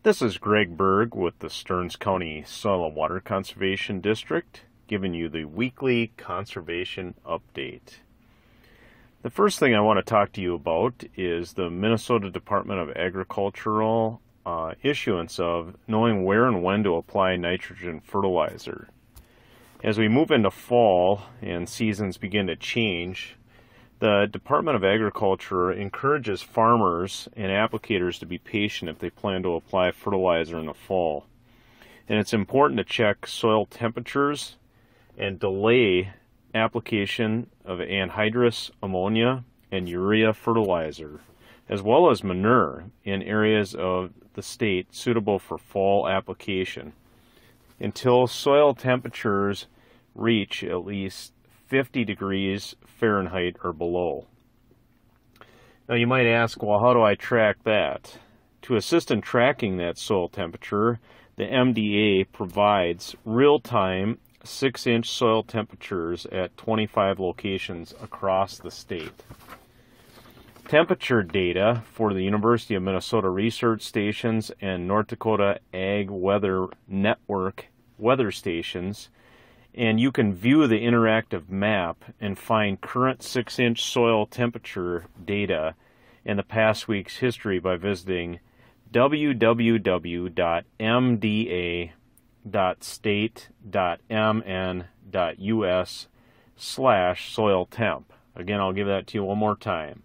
This is Greg Berg with the Stearns County Soil and Water Conservation District, giving you the weekly conservation update. The first thing I want to talk to you about is the Minnesota Department of Agricultural issuance of knowing where and when to apply nitrogen fertilizer. As we move into fall and seasons begin to change, the Department of Agriculture encourages farmers and applicators to be patient if they plan to apply fertilizer in the fall. And it's important to check soil temperatures and delay application of anhydrous ammonia and urea fertilizer, as well as manure in areas of the state suitable for fall application, until soil temperatures reach at least 50 degrees Fahrenheit or below. Now you might ask, well, how do I track that? To assist in tracking that soil temperature, the MDA provides real-time 6-inch soil temperatures at 25 locations across the state. Temperature data for the University of Minnesota research stations and North Dakota Ag Weather Network weather stations, and you can view the interactive map and find current 6-inch soil temperature data in the past week's history by visiting www.mda.state.mn.us/soil-temp. Again, I'll give that to you one more time.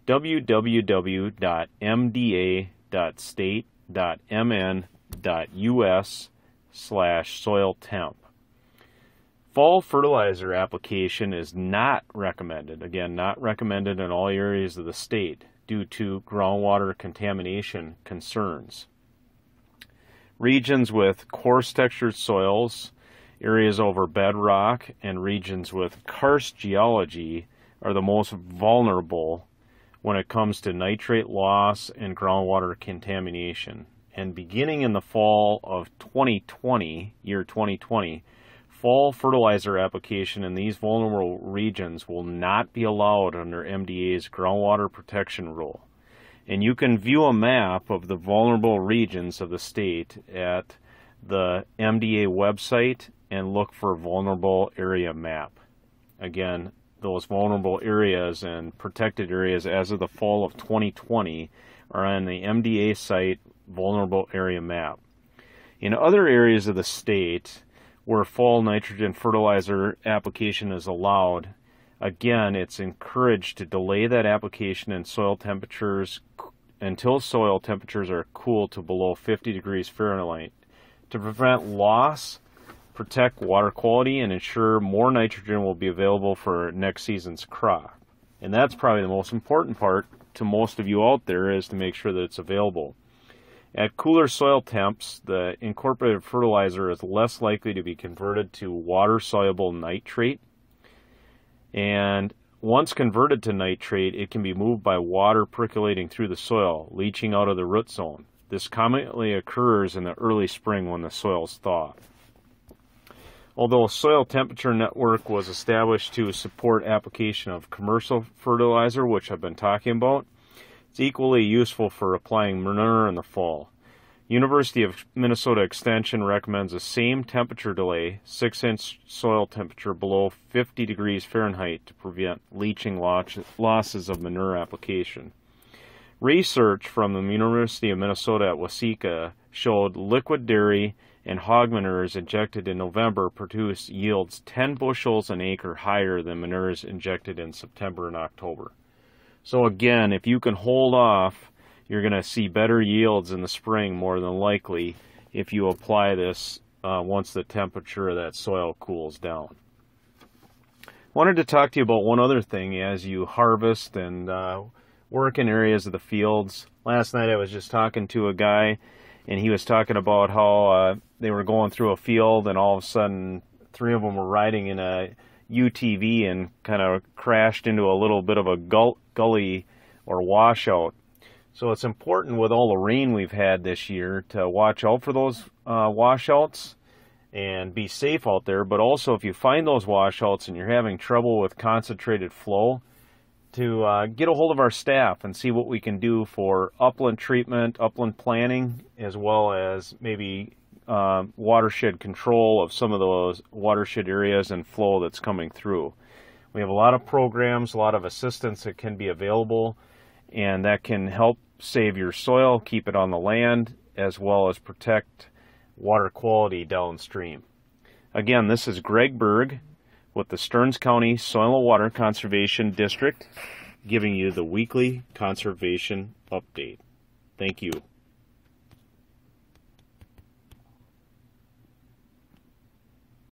www.mda.state.mn.us/soil-temp. Fall fertilizer application is not recommended, again, not recommended in all areas of the state due to groundwater contamination concerns. Regions with coarse textured soils, areas over bedrock, and regions with karst geology are the most vulnerable when it comes to nitrate loss and groundwater contamination. And beginning in the fall of 2020, fall fertilizer application in these vulnerable regions will not be allowed under MDA's groundwater protection rule. And you can view a map of the vulnerable regions of the state at the MDA website and look for vulnerable area map. Again, those vulnerable areas and protected areas as of the fall of 2020 are on the MDA site vulnerable area map. In other areas of the state where fall nitrogen fertilizer application is allowed, again, it's encouraged to delay that application in soil temperatures until soil temperatures are cooled to below 50 degrees Fahrenheit to prevent loss, protect water quality, and ensure more nitrogen will be available for next season's crop. And that's probably the most important part to most of you out there, is to make sure that it's available. At cooler soil temps, the incorporated fertilizer is less likely to be converted to water-soluble nitrate. And once converted to nitrate, it can be moved by water percolating through the soil, leaching out of the root zone. This commonly occurs in the early spring when the soil's thawed. Although a soil temperature network was established to support application of commercial fertilizer, which I've been talking about, it's equally useful for applying manure in the fall. University of Minnesota Extension recommends the same temperature delay, 6-inch soil temperature below 50 degrees Fahrenheit, to prevent leaching losses of manure application. Research from the University of Minnesota at Waseca showed liquid dairy and hog manures injected in November produced yields 10 bushels an acre higher than manures injected in September and October. So again, if you can hold off, you're going to see better yields in the spring more than likely if you apply this once the temperature of that soil cools down. Wanted to talk to you about one other thing as you harvest and work in areas of the fields. Last night I was just talking to a guy, and he was talking about how they were going through a field, and all of a sudden 3 of them were riding in a UTV and kind of crashed into a little bit of a gully or washout. So it's important with all the rain we've had this year to watch out for those washouts and be safe out there. But also, if you find those washouts and you're having trouble with concentrated flow, to get a hold of our staff and see what we can do for upland treatment, upland planning, as well as maybe watershed control of some of those watershed areas and flow that's coming through. We have a lot of programs, a lot of assistance that can be available, and that can help save your soil, keep it on the land, as well as protect water quality downstream. Again, this is Greg Berg with the Stearns County Soil and Water Conservation District, giving you the weekly conservation update. Thank you.